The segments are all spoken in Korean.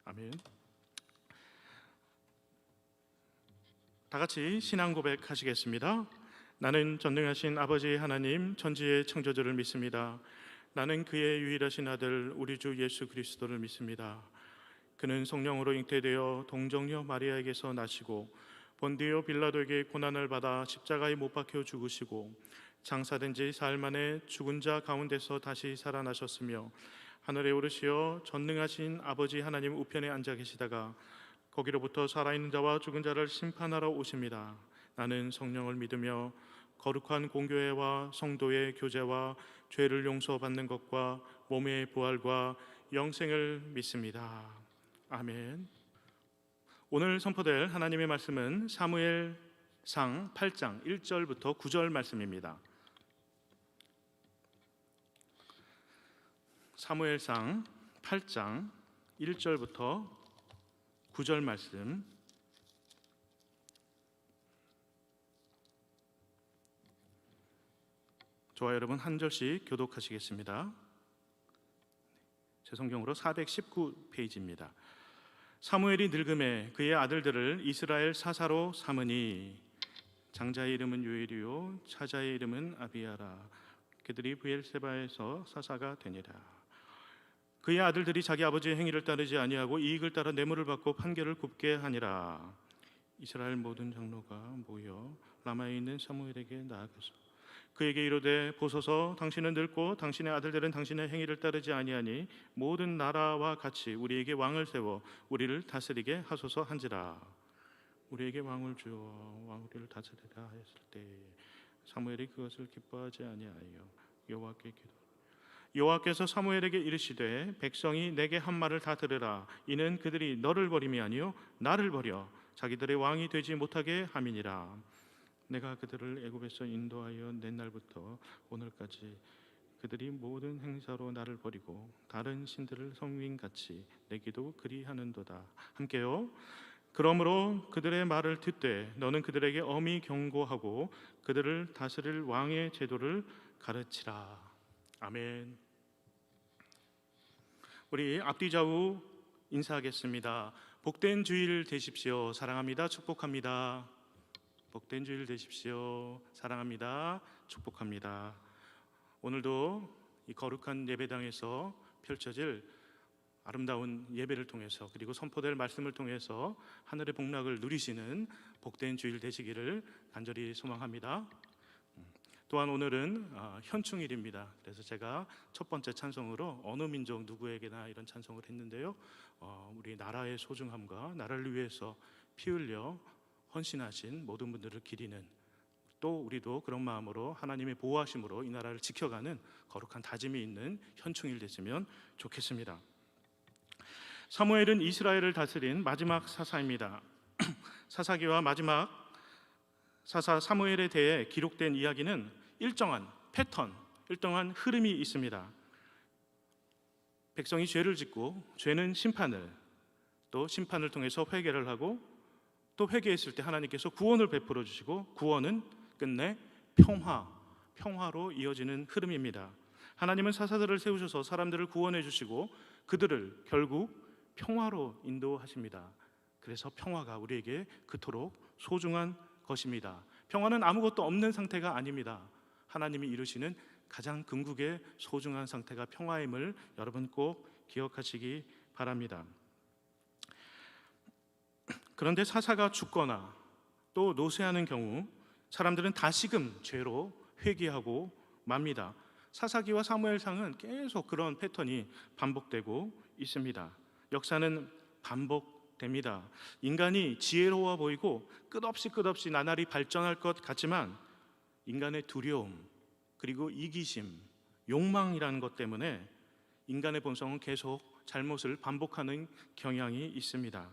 아멘. 다 같이 신앙 고백하시겠습니다. 나는 전능하신 아버지 하나님 천지의 창조주를 믿습니다. 나는 그의 유일하신 아들 우리 주 예수 그리스도를 믿습니다. 그는 성령으로 잉태되어 동정녀 마리아에게서 나시고 본디오 빌라도에게 고난을 받아 십자가에 못 박혀 죽으시고 장사된 지 사흘 만에 죽은 자 가운데서 다시 살아나셨으며 하늘에 오르시어 전능하신 아버지 하나님 우편에 앉아 계시다가 거기로부터 살아있는 자와 죽은 자를 심판하러 오십니다. 나는 성령을 믿으며 거룩한 공교회와 성도의 교제와 죄를 용서받는 것과 몸의 부활과 영생을 믿습니다. 아멘. 오늘 선포될 하나님의 말씀은 사무엘상 8장 1절부터 9절 말씀입니다. 사무엘상 8장 1절부터 9절 말씀. 저와 여러분 한 절씩 교독하시겠습니다. 제 성경으로 419페이지입니다. 사무엘이 늙음에 그의 아들들을 이스라엘 사사로 삼으니 장자의 이름은 요엘이요 차자의 이름은 아비야라. 그들이 브엘세바에서 사사가 되니라. 그의 아들들이 자기 아버지의 행위를 따르지 아니하고 이익을 따라 뇌물을 받고 판결을 굽게 하니라. 이스라엘 모든 장로가 모여 라마에 있는 사무엘에게 나아가서 그에게 이르되 보소서 당신은 늙고 당신의 아들들은 당신의 행위를 따르지 아니하니 모든 나라와 같이 우리에게 왕을 세워 우리를 다스리게 하소서 한지라. 우리에게 왕을 주어 우리를 다스리라 하였을 때 사무엘이 그것을 기뻐하지 아니하여 여호와께 기도. 여호와께서 사무엘에게 이르시되 백성이 내게 한 말을 다 들으라. 이는 그들이 너를 버림이 아니요 나를 버려 자기들의 왕이 되지 못하게 함이니라. 내가 그들을 애굽에서 인도하여 낸 날부터 오늘까지 그들이 모든 행사로 나를 버리고 다른 신들을 성민같이 내기도 그리하는도다. 함께요. 그러므로 그들의 말을 듣되 너는 그들에게 엄히 경고하고 그들을 다스릴 왕의 제도를 가르치라. 아멘. 우리 앞뒤 좌우 인사하겠습니다. 복된 주일 되십시오. 사랑합니다. 축복합니다. 복된 주일 되십시오. 사랑합니다. 축복합니다. 오늘도 이 거룩한 예배당에서 펼쳐질 아름다운 예배를 통해서 그리고 선포될 말씀을 통해서 하늘의 복락을 누리시는 복된 주일 되시기를 간절히 소망합니다. 또한 오늘은 현충일입니다. 그래서 제가 첫 번째 찬송으로 어느 민족 누구에게나 이런 찬송을 했는데요. 우리 나라의 소중함과 나라를 위해서 피 흘려 헌신하신 모든 분들을 기리는 또 우리도 그런 마음으로 하나님의 보호하심으로 이 나라를 지켜가는 거룩한 다짐이 있는 현충일 됐으면 좋겠습니다. 사무엘은 이스라엘을 다스린 마지막 사사입니다. 사사기와 마지막 사사 사무엘에 대해 기록된 이야기는 일정한 패턴, 일정한 흐름이 있습니다. 백성이 죄를 짓고 죄는 심판을, 또 심판을 통해서 회개를 하고 또 회개했을 때 하나님께서 구원을 베풀어 주시고 구원은 끝내 평화로 이어지는 흐름입니다. 하나님은 사사들을 세우셔서 사람들을 구원해 주시고 그들을 결국 평화로 인도하십니다. 그래서 평화가 우리에게 그토록 소중한 것입니다. 평화는 아무것도 없는 상태가 아닙니다. 하나님이 이루시는 가장 궁극의 소중한 상태가 평화임을 여러분 꼭 기억하시기 바랍니다. 그런데 사사가 죽거나 또 노쇠하는 경우 사람들은 다시금 죄로 회귀하고 맙니다. 사사기와 사무엘상은 계속 그런 패턴이 반복되고 있습니다. 역사는 반복됩니다. 인간이 지혜로워 보이고 끝없이 나날이 발전할 것 같지만 인간의 두려움 그리고 이기심, 욕망이라는 것 때문에 인간의 본성은 계속 잘못을 반복하는 경향이 있습니다.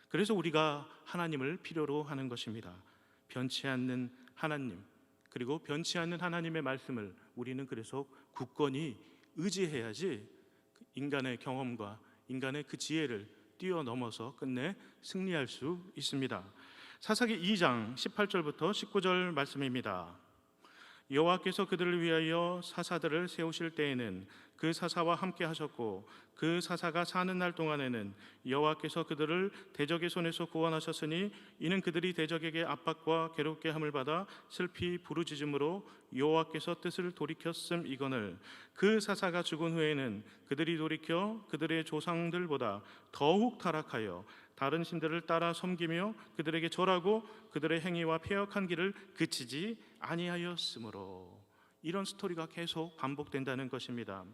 그래서 우리가 하나님을 필요로 하는 것입니다. 변치 않는 하나님, 그리고 변치 않는 하나님의 말씀을 우리는 그래서 굳건히 의지해야지 인간의 경험과 인간의 그 지혜를 뛰어넘어서 끝내 승리할 수 있습니다. 사사기 2장 18절부터 19절 말씀입니다. 여호와께서 그들을 위하여 사사들을 세우실 때에는 그 사사와 함께 하셨고 그 사사가 사는 날 동안에는 여호와께서 그들을 대적의 손에서 구원하셨으니 이는 그들이 대적에게 압박과 괴롭게 함을 받아 슬피 부르짖음으로 여호와께서 뜻을 돌이켰음이거늘 그 사사가 죽은 후에는 그들이 돌이켜 그들의 조상들보다 더욱 타락하여 다른 신들을 따라 섬기며 그들에게 절하고 그들의 행위와 패역한 길을 그치지 아니하였으므로. 이런 스토리가 계속 반복된다는 것입니다.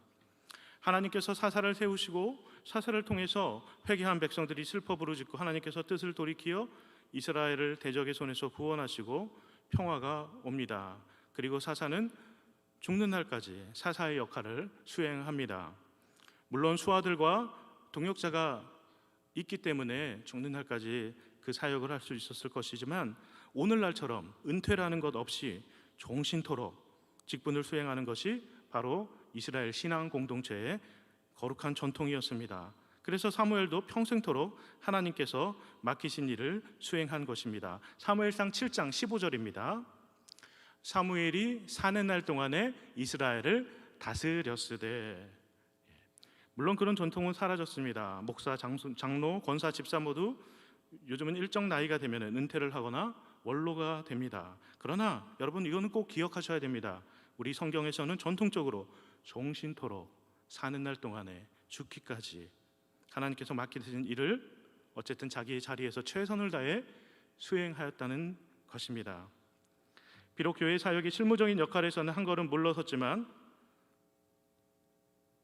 하나님께서 사사를 세우시고 사사를 통해서 회개한 백성들이 슬퍼 부르짖고 하나님께서 뜻을 돌이키어 이스라엘을 대적의 손에서 구원하시고 평화가 옵니다. 그리고 사사는 죽는 날까지 사사의 역할을 수행합니다. 물론 수하들과 동역자가 있기 때문에 죽는 날까지 그 사역을 할 수 있었을 것이지만 오늘날처럼 은퇴라는 것 없이 종신토록 직분을 수행하는 것이 바로 이스라엘 신앙 공동체의 거룩한 전통이었습니다. 그래서 사무엘도 평생토록 하나님께서 맡기신 일을 수행한 것입니다. 사무엘상 7장 15절입니다. 사무엘이 사는 날 동안에 이스라엘을 다스렸으되. 물론 그런 전통은 사라졌습니다. 목사, 장로, 권사, 집사 모두 요즘은 일정 나이가 되면 은퇴를 하거나 원로가 됩니다. 그러나 여러분 이거는 꼭 기억하셔야 됩니다. 우리 성경에서는 전통적으로 종신토록 사는 날 동안에 죽기까지 하나님께서 맡기신 일을 어쨌든 자기의 자리에서 최선을 다해 수행하였다는 것입니다. 비록 교회 사역이 실무적인 역할에서는 한 걸음 물러섰지만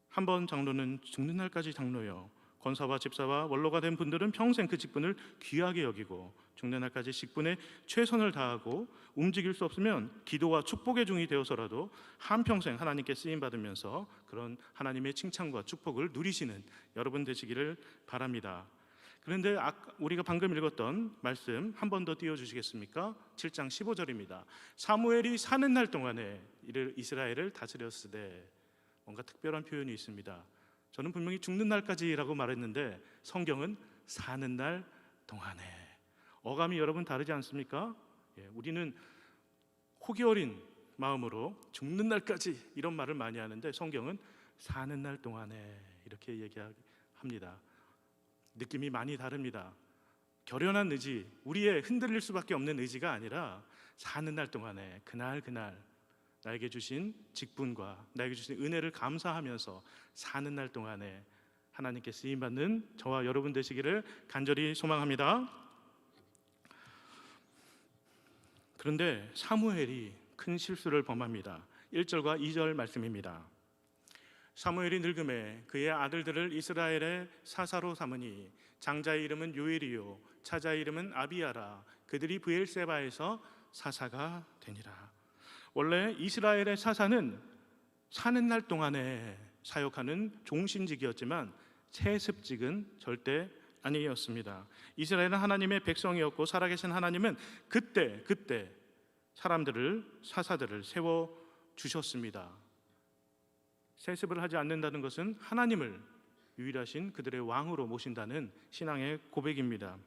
한 번 장로는 죽는 날까지 장로요, 권사와 집사와 원로가 된 분들은 평생 그 직분을 귀하게 여기고 죽는 날까지 직분에 최선을 다하고 움직일 수 없으면 기도와 축복의 종이 되어서라도 한평생 하나님께 쓰임받으면서 그런 하나님의 칭찬과 축복을 누리시는 여러분 되시기를 바랍니다. 그런데 우리가 방금 읽었던 말씀 한 번 더 띄워주시겠습니까? 7장 15절입니다. 사무엘이 사는 날 동안에 이스라엘을 다스렸으되. 뭔가 특별한 표현이 있습니다. 저는 분명히 죽는 날까지라고 말했는데 성경은 사는 날 동안에. 어감이 여러분 다르지 않습니까? 우리는 호기 어린 마음으로 죽는 날까지 이런 말을 많이 하는데 성경은 사는 날 동안에 이렇게 얘기합니다. 느낌이 많이 다릅니다. 결연한 의지, 우리의 흔들릴 수밖에 없는 의지가 아니라 사는 날 동안에 그날 나에게 주신 직분과 나에게 주신 은혜를 감사하면서 사는 날 동안에 하나님께 쓰임받는 저와 여러분 되시기를 간절히 소망합니다. 그런데 사무엘이 큰 실수를 범합니다. 1절과 2절 말씀입니다. 사무엘이 늙음에 그의 아들들을 이스라엘의 사사로 삼으니 장자의 이름은 요엘이요 차자의 이름은 아비야라. 그들이 브엘세바에서 사사가 되니라. 원래 이스라엘의 사사는 사는 날 동안에 사역하는 종신직이었지만 세습직은 절대 아니었습니다. 이스라엘은 하나님의 백성이었고 살아계신 하나님은 그때 사사들을 세워 주셨습니다. 세습을 하지 않는다는 것은 하나님을 유일하신 그들의 왕으로 모신다는 신앙의 고백입니다.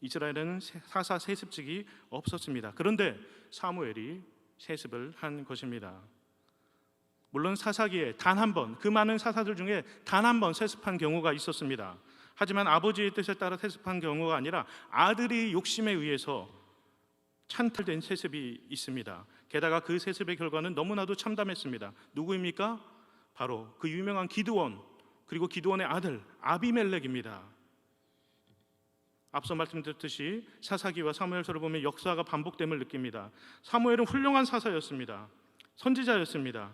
이스라엘에는 사사 세습직이 없었습니다. 그런데 사무엘이 세습을 한 것입니다. 물론 사사기에 단 한 번, 그 많은 사사들 중에 단 한 번 세습한 경우가 있었습니다. 하지만 아버지의 뜻에 따라 세습한 경우가 아니라 아들이 욕심에 의해서 찬탈된 세습이 있습니다. 게다가 그 세습의 결과는 너무나도 참담했습니다. 누구입니까? 바로 그 유명한 기드온, 그리고 기드온의 아들 아비멜렉입니다. 앞서 말씀드렸듯이 사사기와 사무엘서를 보면 역사가 반복됨을 느낍니다. 사무엘은 훌륭한 사사였습니다. 선지자였습니다.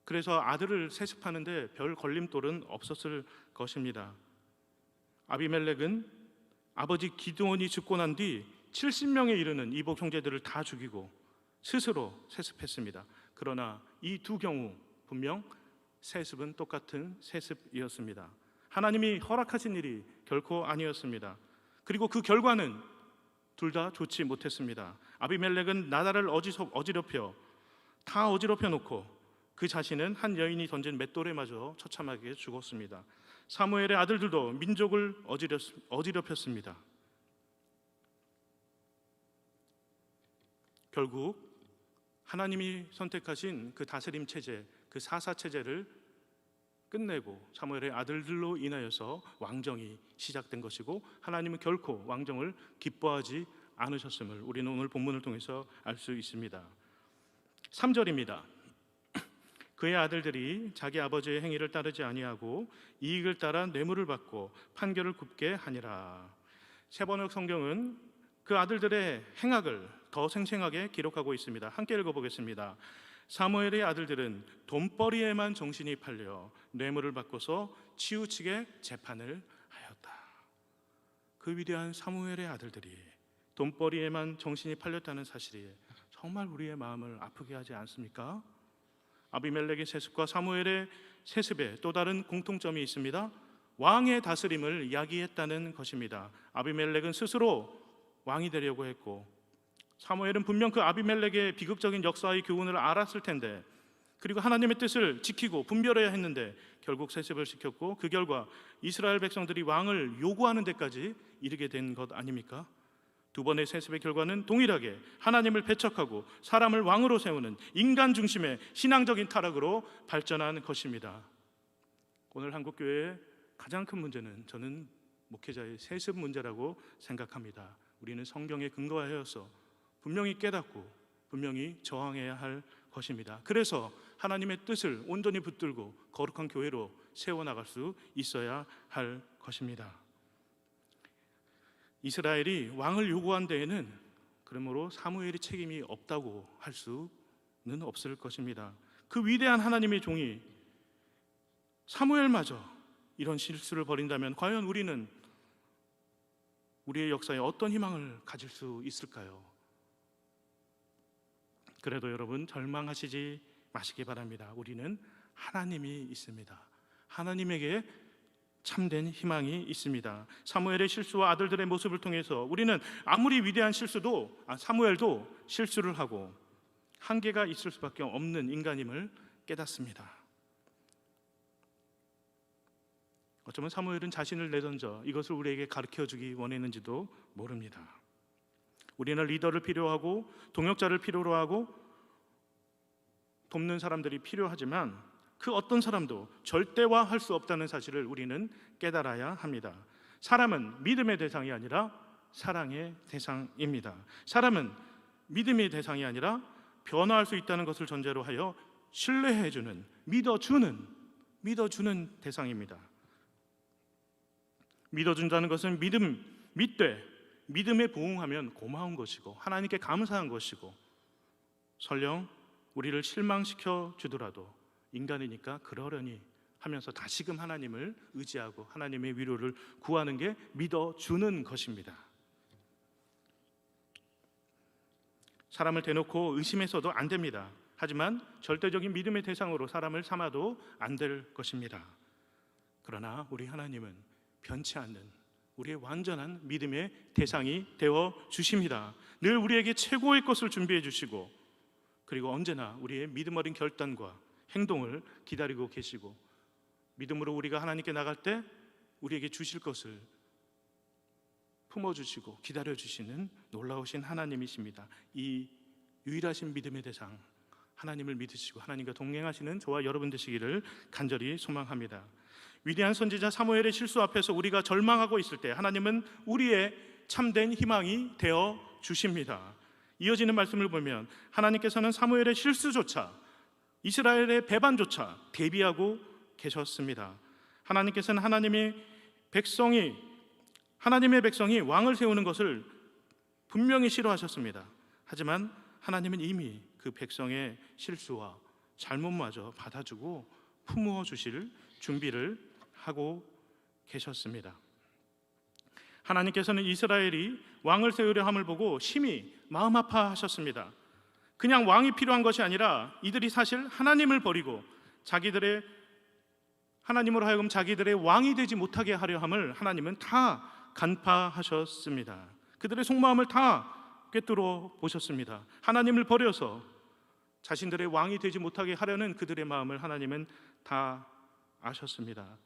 그래서 아들을 세습하는데 별 걸림돌은 없었을 것입니다. 아비멜렉은 아버지 기드온이 죽고 난 뒤 70명에 이르는 이복 형제들을 다 죽이고 스스로 세습했습니다. 그러나 이 두 경우 분명 세습은 똑같은 세습이었습니다. 하나님이 허락하신 일이 결코 아니었습니다. 그리고 그 결과는 둘 다 좋지 못했습니다. 아비멜렉은 나라를 어지럽혀 놓고 그 자신은 한 여인이 던진 맷돌에 맞아 처참하게 죽었습니다. 사무엘의 아들들도 민족을 어지럽혔습니다. 결국 하나님이 선택하신 그 다스림 체제, 그 사사 체제를 끝내고 사무엘의 아들들로 인하여서 왕정이 시작된 것이고, 하나님은 결코 왕정을 기뻐하지 않으셨음을 우리는 오늘 본문을 통해서 알 수 있습니다. 3절입니다. 그의 아들들이 자기 아버지의 행위를 따르지 아니하고 이익을 따라 뇌물을 받고 판결을 굽게 하니라. 세번역 성경은 그 아들들의 행악을 더 생생하게 기록하고 있습니다. 함께 읽어보겠습니다. 사무엘의 아들들은 돈벌이에만 정신이 팔려 뇌물을 받고서 치우치게 재판을 하였다. 그 위대한 사무엘의 아들들이 돈벌이에만 정신이 팔렸다는 사실이 정말 우리의 마음을 아프게 하지 않습니까? 아비멜렉의 세습과 사무엘의 세습에 또 다른 공통점이 있습니다. 왕의 다스림을 야기했다는 것입니다. 아비멜렉은 스스로 왕이 되려고 했고, 사무엘은 분명 그 아비멜렉의 비극적인 역사의 교훈을 알았을 텐데, 그리고 하나님의 뜻을 지키고 분별해야 했는데 결국 세습을 시켰고, 그 결과 이스라엘 백성들이 왕을 요구하는 데까지 이르게 된 것 아닙니까? 두 번의 세습의 결과는 동일하게 하나님을 배척하고 사람을 왕으로 세우는 인간 중심의 신앙적인 타락으로 발전한 것입니다. 오늘 한국교회의 가장 큰 문제는 저는 목회자의 세습 문제라고 생각합니다. 우리는 성경에 근거하여서 분명히 깨닫고 분명히 저항해야 할 것입니다. 그래서 하나님의 뜻을 온전히 붙들고 거룩한 교회로 세워나갈 수 있어야 할 것입니다. 이스라엘이 왕을 요구한 데에는 그러므로 사무엘이 책임이 없다고 할 수는 없을 것입니다. 그 위대한 하나님의 종이 사무엘마저 이런 실수를 벌인다면 과연 우리는 우리의 역사에 어떤 희망을 가질 수 있을까요? 그래도 여러분 절망하시지 마시기 바랍니다. 우리는 하나님이 있습니다. 하나님에게 참된 희망이 있습니다. 사무엘의 실수와 아들들의 모습을 통해서 우리는 아무리 위대한 실수도 사무엘도 실수를 하고 한계가 있을 수밖에 없는 인간임을 깨닫습니다. 어쩌면 사무엘은 자신을 내던져 이것을 우리에게 가르쳐주기 원했는지도 모릅니다. 우리는 리더를 필요하고 동역자를 필요로 하고 돕는 사람들이 필요하지만 그 어떤 사람도 절대화할 수 없다는 사실을 우리는 깨달아야 합니다. 사람은 믿음의 대상이 아니라 사랑의 대상입니다. 사람은 믿음의 대상이 아니라 변화할 수 있다는 것을 전제로 하여 신뢰해주는, 믿어주는 대상입니다. 믿어준다는 것은 믿음에 부응하면 고마운 것이고 하나님께 감사한 것이고, 설령 우리를 실망시켜 주더라도 인간이니까 그러려니 하면서 다시금 하나님을 의지하고 하나님의 위로를 구하는 게 믿어주는 것입니다. 사람을 대놓고 의심해서도 안 됩니다. 하지만 절대적인 믿음의 대상으로 사람을 삼아도 안 될 것입니다. 그러나 우리 하나님은 변치 않는 우리의 완전한 믿음의 대상이 되어 주십니다. 늘 우리에게 최고의 것을 준비해 주시고, 그리고 언제나 우리의 믿음 어린 결단과 행동을 기다리고 계시고, 믿음으로 우리가 하나님께 나갈 때 우리에게 주실 것을 품어주시고 기다려주시는 놀라우신 하나님이십니다. 이 유일하신 믿음의 대상 하나님을 믿으시고 하나님과 동행하시는 저와 여러분 되시기를 간절히 소망합니다. 위대한 선지자 사무엘의 실수 앞에서 우리가 절망하고 있을 때 하나님은 우리의 참된 희망이 되어 주십니다. 이어지는 말씀을 보면 하나님께서는 사무엘의 실수조차, 이스라엘의 배반조차 대비하고 계셨습니다. 하나님께서는 하나님의 백성이 왕을 세우는 것을 분명히 싫어하셨습니다. 하지만 하나님은 이미 그 백성의 실수와 잘못마저 받아주고 품어 주실 준비를 하고 계셨습니다. 하나님께서는 이스라엘이 왕을 세우려 함을 보고 심히 마음 아파하셨습니다. 그냥 왕이 필요한 것이 아니라 이들이 사실 하나님을 버리고 하나님으로 하여금 자기들의 왕이 되지 못하게 하려 함을 하나님은 다 간파하셨습니다. 그들의 속마음을 다 꿰뚫어 보셨습니다. 하나님을 버려서 자신들의 왕이 되지 못하게 하려는 그들의 마음을 하나님은 다 아셨습니다.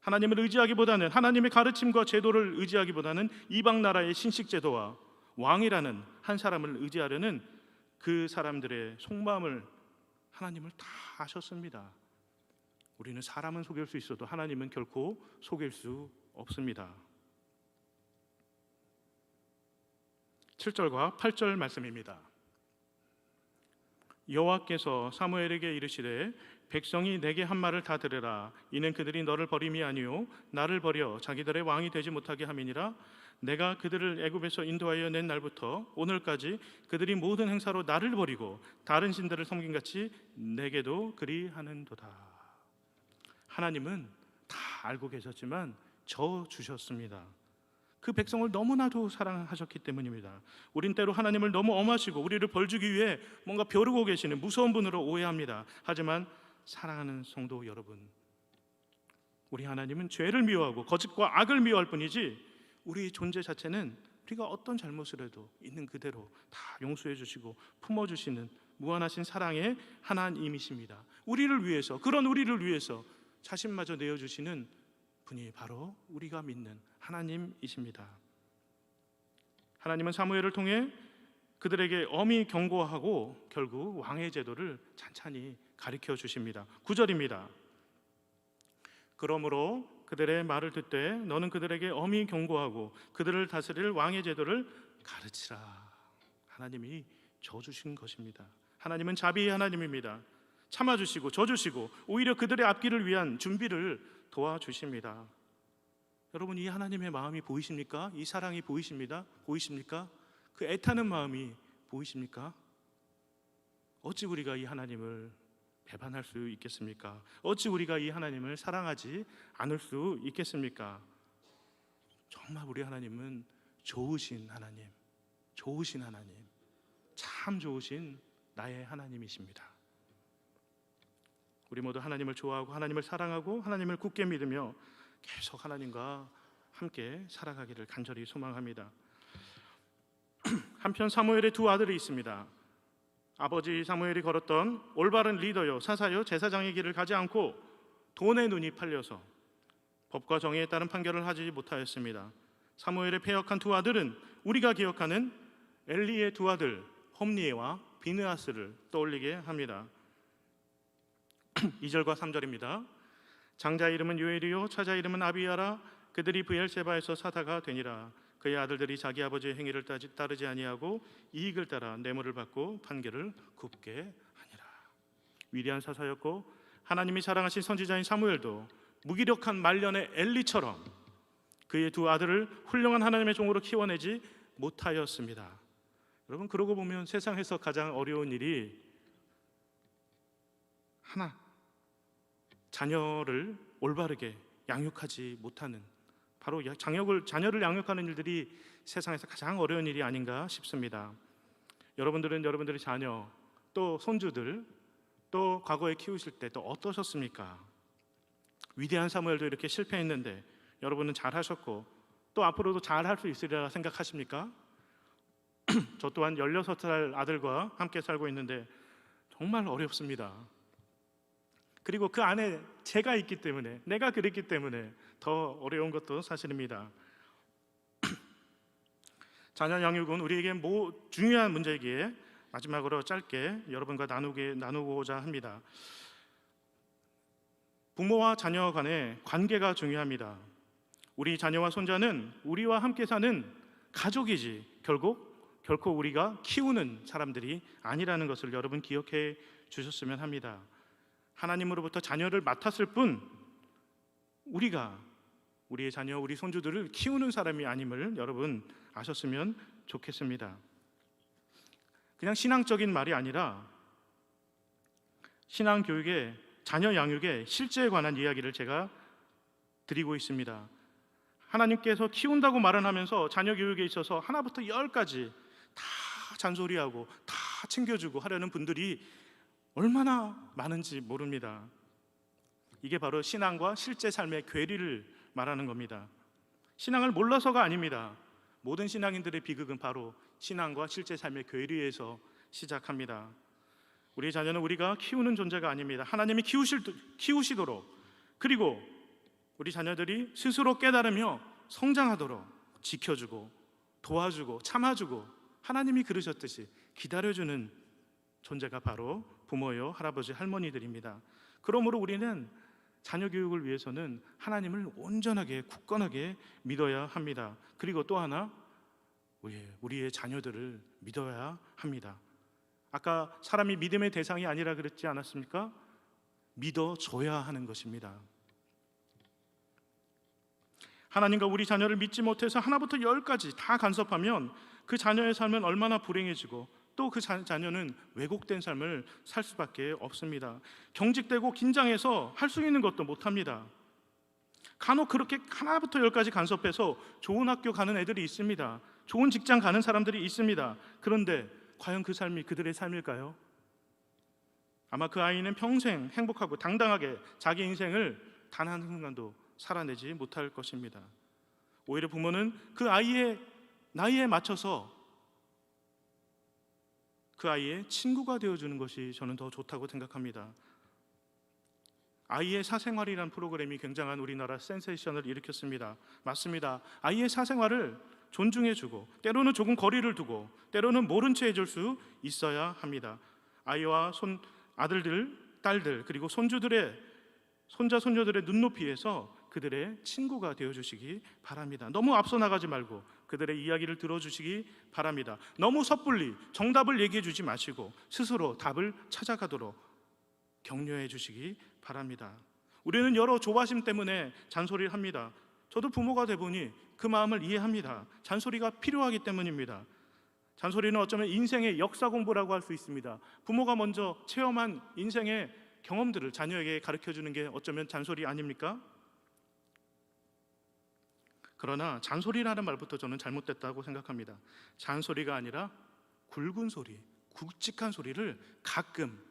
하나님을 의지하기보다는, 하나님의 가르침과 제도를 의지하기보다는 이방 나라의 신식 제도와 왕이라는 한 사람을 의지하려는 그 사람들의 속마음을 하나님을 다 아셨습니다. 우리는 사람은 속일 수 있어도 하나님은 결코 속일 수 없습니다. 7절과 8절 말씀입니다. 여호와께서 사무엘에게 이르시되 백성이 내게 한 말을 다 들으라. 이는 그들이 너를 버림이 아니요 나를 버려 자기들의 왕이 되지 못하게 함이니라. 내가 그들을 애굽에서 인도하여 낸 날부터 오늘까지 그들이 모든 행사로 나를 버리고 다른 신들을 섬김같이 내게도 그리하는도다. 하나님은 다 알고 계셨지만 저 주셨습니다. 그 백성을 너무나도 사랑하셨기 때문입니다. 우린 때로 하나님을 너무 엄하시고 우리를 벌주기 위해 뭔가 벼르고 계시는 무서운 분으로 오해합니다. 하지만 사랑하는 성도 여러분, 우리 하나님은 죄를 미워하고 거짓과 악을 미워할 뿐이지 우리 존재 자체는 우리가 어떤 잘못을 해도 있는 그대로 다 용서해 주시고 품어주시는 무한하신 사랑의 하나님이십니다. 우리를 위해서, 그런 우리를 위해서 자신마저 내어주시는 분이 바로 우리가 믿는 하나님이십니다. 하나님은 사무엘을 통해 그들에게 엄히 경고하고 결국 왕의 제도를 찬찬히 가르쳐 주십니다. 9절입니다. 그러므로 그들의 말을 듣되 너는 그들에게 엄히 경고하고 그들을 다스릴 왕의 제도를 가르치라. 하나님이 져주신 것입니다. 하나님은 자비의 하나님입니다. 참아주시고 져주시고 오히려 그들의 앞길을 위한 준비를 도와주십니다. 여러분, 이 하나님의 마음이 보이십니까? 이 사랑이 보이십니다? 보이십니까? 그 애타는 마음이 보이십니까? 어찌 우리가 이 하나님을 배반할 수 있겠습니까? 어찌 우리가 이 하나님을 사랑하지 않을 수 있겠습니까? 정말 우리 하나님은 좋으신 하나님, 좋으신 하나님, 참 좋으신 나의 하나님이십니다. 우리 모두 하나님을 좋아하고 하나님을 사랑하고 하나님을 굳게 믿으며 계속 하나님과 함께 살아가기를 간절히 소망합니다. 한편 사무엘의 두 아들이 있습니다. 아버지 사무엘이 걸었던 올바른 리더요 사사요 제사장의 길을 가지 않고 돈에 눈이 팔려서 법과 정의에 따른 판결을 하지 못하였습니다. 사무엘의 패역한 두 아들은 우리가 기억하는 엘리의 두 아들 홈니에와 비느하스를 떠올리게 합니다. 2절과 3절입니다. 장자 이름은 요엘이요 차자 이름은 아비야라. 그들이 브엘세바에서 사다가 되니라. 그의 아들들이 자기 아버지의 행위를 따르지 아니하고 이익을 따라 뇌물을 받고 판결을 굽게 하니라. 위대한 사사였고 하나님이 사랑하신 선지자인 사무엘도 무기력한 말년의 엘리처럼 그의 두 아들을 훌륭한 하나님의 종으로 키워내지 못하였습니다. 여러분, 그러고 보면 세상에서 가장 어려운 일이 하나, 자녀를 올바르게 양육하지 못하는, 바로 자녀를 양육하는 일들이 세상에서 가장 어려운 일이 아닌가 싶습니다. 여러분들은 여러분들의 자녀 또 손주들 또 과거에 키우실 때 또 어떠셨습니까? 위대한 사무엘도 이렇게 실패했는데 여러분은 잘하셨고 또 앞으로도 잘할 수 있으리라 생각하십니까? 저 또한 16살 아들과 함께 살고 있는데 정말 어렵습니다. 그리고 그 안에 제가 있기 때문에, 내가 그랬기 때문에 더 어려운 것도 사실입니다. 자녀 양육은 우리에게 중요한 문제이기에 마지막으로 짧게 여러분과 나누고자 합니다. 부모와 자녀 간의 관계가 중요합니다. 우리 자녀와 손자는 우리와 함께 사는 가족이지 결코 우리가 키우는 사람들이 아니라는 것을 여러분 기억해 주셨으면 합니다. 하나님으로부터 자녀를 맡았을 뿐 우리가 우리의 자녀, 우리 손주들을 키우는 사람이 아님을 여러분 아셨으면 좋겠습니다. 그냥 신앙적인 말이 아니라 신앙교육의 자녀 양육의 실제에 관한 이야기를 제가 드리고 있습니다. 하나님께서 키운다고 말은 하면서 자녀 교육에 있어서 하나부터 10까지 다 잔소리하고 다 챙겨주고 하려는 분들이 얼마나 많은지 모릅니다. 이게 바로 신앙과 실제 삶의 괴리를 말하는 겁니다. 신앙을 몰라서가 아닙니다. 모든 신앙인들의 비극은 바로 신앙과 실제 삶의 괴리에서 시작합니다. 우리 자녀는 우리가 키우는 존재가 아닙니다. 하나님이 키우시도록, 그리고 우리 자녀들이 스스로 깨달으며 성장하도록 지켜주고 도와주고 참아주고 하나님이 그러셨듯이 기다려주는 존재가 바로 부모요, 할아버지, 할머니들입니다. 그러므로 우리는 자녀 교육을 위해서는 하나님을 온전하게 굳건하게 믿어야 합니다. 그리고 또 하나, 우리의 자녀들을 믿어야 합니다. 아까 사람이 믿음의 대상이 아니라 그랬지 않았습니까? 믿어줘야 하는 것입니다. 하나님과 우리 자녀를 믿지 못해서 하나부터 10까지 다 간섭하면 그 자녀의 삶은 얼마나 불행해지고 또 그 자녀는 왜곡된 삶을 살 수밖에 없습니다. 경직되고 긴장해서 할 수 있는 것도 못합니다. 간혹 그렇게 하나부터 10까지 간섭해서 좋은 학교 가는 애들이 있습니다. 좋은 직장 가는 사람들이 있습니다. 그런데 과연 그 삶이 그들의 삶일까요? 아마 그 아이는 평생 행복하고 당당하게 자기 인생을 단 한순간도 살아내지 못할 것입니다. 오히려 부모는 그 아이의 나이에 맞춰서 그 아이의 친구가 되어주는 것이 저는 더 좋다고 생각합니다. 아이의 사생활이란 프로그램이 굉장한 우리나라 센세이션을 일으켰습니다. 맞습니다. 아이의 사생활을 존중해주고 때로는 조금 거리를 두고 때로는 모른 채 해줄 수 있어야 합니다. 아이와 아들들, 딸들 그리고 손자, 손녀들의 눈높이에서 그들의 친구가 되어주시기 바랍니다. 너무 앞서 나가지 말고 그들의 이야기를 들어주시기 바랍니다. 너무 섣불리 정답을 얘기해 주지 마시고 스스로 답을 찾아가도록 격려해 주시기 바랍니다. 우리는 여러 조바심 때문에 잔소리를 합니다. 저도 부모가 돼보니 그 마음을 이해합니다. 잔소리가 필요하기 때문입니다. 잔소리는 어쩌면 인생의 역사 공부라고 할 수 있습니다. 부모가 먼저 체험한 인생의 경험들을 자녀에게 가르쳐주는 게 어쩌면 잔소리 아닙니까? 그러나 잔소리라는 말부터 저는 잘못됐다고 생각합니다. 잔소리가 아니라 굵은 소리, 굵직한 소리를 가끔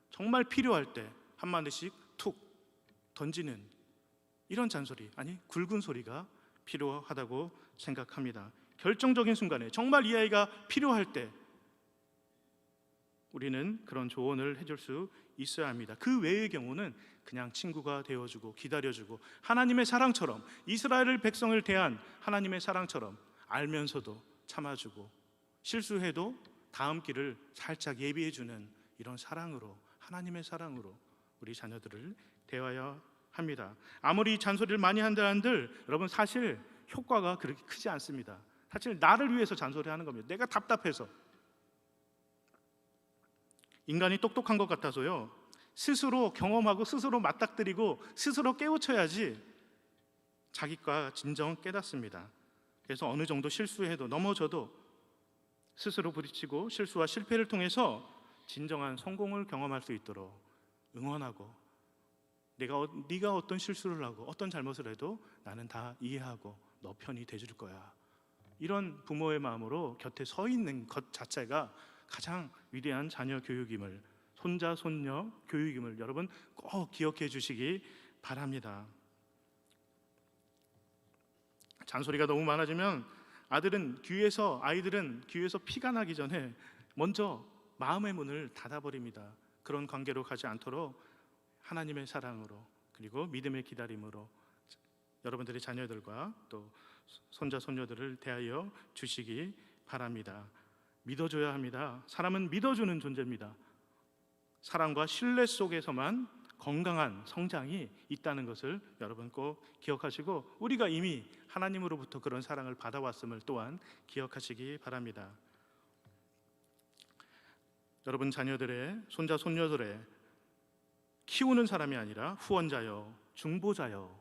정말 필요할 때 한마디씩 툭 던지는 이런 잔소리, 아니 굵은 소리가 필요하다고 생각합니다. 결정적인 순간에 정말 이 아이가 필요할 때 우리는 그런 조언을 해줄 수 있어야 합니다. 그 외의 경우는 그냥 친구가 되어주고 기다려주고 하나님의 사랑처럼 이스라엘 백성을 대한 하나님의 사랑처럼 알면서도 참아주고 실수해도 다음 길을 살짝 예비해주는 이런 사랑으로 하나님의 사랑으로 우리 자녀들을 대하여 합니다. 아무리 잔소리를 많이 한들 여러분 사실 효과가 그렇게 크지 않습니다. 사실 나를 위해서 잔소리하는 겁니다. 내가 답답해서. 인간이 똑똑한 것 같아서요 스스로 경험하고 스스로 맞닥뜨리고 스스로 깨우쳐야지 자기가 진정 깨닫습니다. 그래서 어느 정도 실수해도 넘어져도 스스로 부딪히고 실수와 실패를 통해서 진정한 성공을 경험할 수 있도록 응원하고 네가 어떤 실수를 하고 어떤 잘못을 해도 나는 다 이해하고 너 편이 돼줄 거야. 이런 부모의 마음으로 곁에 서 있는 것 자체가 가장 위대한 자녀 교육임을, 손자 손녀 교육임을 여러분 꼭 기억해 주시기 바랍니다. 잔소리가 너무 많아지면 아이들은 귀에서 피가 나기 전에 먼저 마음의 문을 닫아버립니다. 그런 관계로 가지 않도록 하나님의 사랑으로 그리고 믿음의 기다림으로 여러분들의 자녀들과 또 손자 손녀들을 대하여 주시기 바랍니다. 믿어줘야 합니다. 사람은 믿어주는 존재입니다. 사랑과 신뢰 속에서만 건강한 성장이 있다는 것을 여러분 꼭 기억하시고 우리가 이미 하나님으로부터 그런 사랑을 받아왔음을 또한 기억하시기 바랍니다. 여러분 자녀들의 손자 손녀들의 키우는 사람이 아니라 후원자요, 중보자요,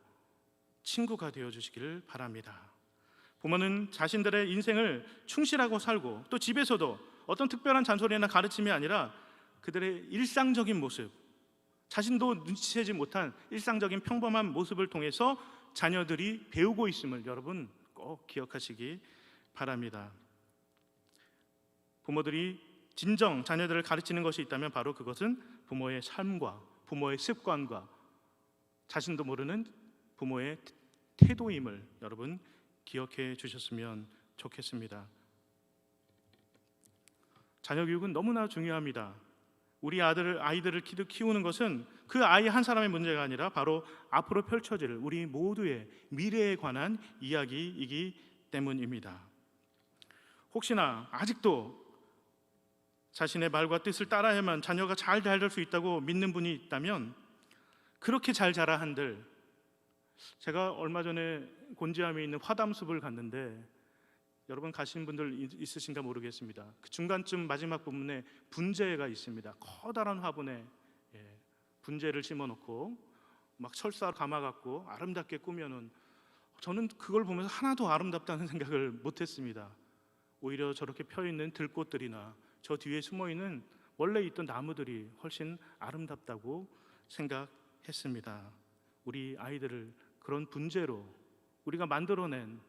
친구가 되어주시기를 바랍니다. 부모는 자신들의 인생을 충실하고 살고 또 집에서도 어떤 특별한 잔소리나 가르침이 아니라 그들의 일상적인 모습, 자신도 눈치채지 못한 일상적인 평범한 모습을 통해서 자녀들이 배우고 있음을 여러분 꼭 기억하시기 바랍니다. 부모들이 진정 자녀들을 가르치는 것이 있다면 바로 그것은 부모의 삶과 부모의 습관과 자신도 모르는 부모의 태도임을 여러분 기억해 주셨으면 좋겠습니다. 자녀 교육은 너무나 중요합니다. 우리 아이들을 키우는 것은 그 아이 한 사람의 문제가 아니라 바로 앞으로 펼쳐질 우리 모두의 미래에 관한 이야기이기 때문입니다. 혹시나 아직도 자신의 말과 뜻을 따라야만 자녀가 잘 자랄 수 있다고 믿는 분이 있다면 그렇게 잘 자라 한들, 제가 얼마 전에 곤지암에 있는 화담숲을 갔는데 여러분 가신 분들 있으신가 모르겠습니다. 그 중간쯤 마지막 부분에 분재가 있습니다. 커다란 화분에 분재를 심어놓고 막 철사로 감아갖고 아름답게 꾸며놓은, 저는 그걸 보면서 하나도 아름답다는 생각을 못했습니다. 오히려 저렇게 펴있는 들꽃들이나 저 뒤에 숨어있는 원래 있던 나무들이 훨씬 아름답다고 생각했습니다. 우리 아이들을 그런 분재로, 우리가 만들어낸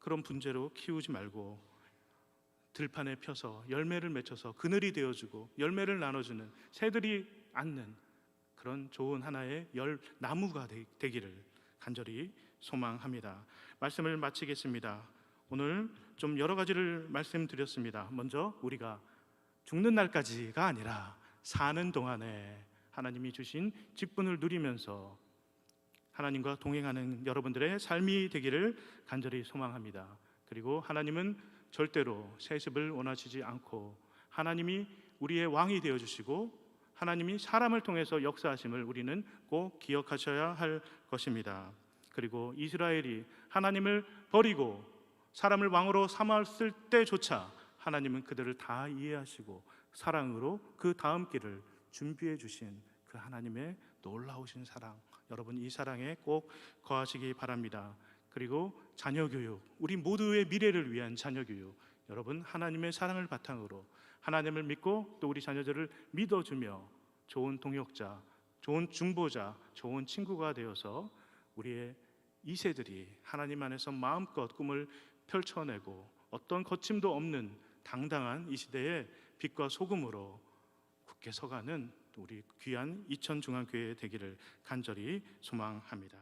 그런 분재로 키우지 말고 들판에 펴서 열매를 맺혀서 그늘이 되어주고 열매를 나눠주는, 새들이 앉는 그런 좋은 하나의 나무가 되기를 간절히 소망합니다. 말씀을 마치겠습니다. 오늘 좀 여러 가지를 말씀드렸습니다. 먼저 우리가 죽는 날까지가 아니라 사는 동안에 하나님이 주신 직분을 누리면서 하나님과 동행하는 여러분들의 삶이 되기를 간절히 소망합니다. 그리고 하나님은 절대로 세습을 원하시지 않고 하나님이 우리의 왕이 되어주시고 하나님이 사람을 통해서 역사하심을 우리는 꼭 기억하셔야 할 것입니다. 그리고 이스라엘이 하나님을 버리고 사람을 왕으로 삼았을 때조차 하나님은 그들을 다 이해하시고 사랑으로 그 다음 길을 준비해 주신 그 하나님의 놀라우신 사랑, 여러분 이 사랑에 꼭 거하시기 바랍니다. 그리고 자녀 교육, 우리 모두의 미래를 위한 자녀 교육, 여러분 하나님의 사랑을 바탕으로 하나님을 믿고 또 우리 자녀들을 믿어주며 좋은 동역자, 좋은 중보자, 좋은 친구가 되어서 우리의 2세들이 하나님 안에서 마음껏 꿈을 펼쳐내고 어떤 거침도 없는 당당한 이 시대의 빛과 소금으로 굳게 서가는 우리 귀한 이천중앙교회 되기를 간절히 소망합니다.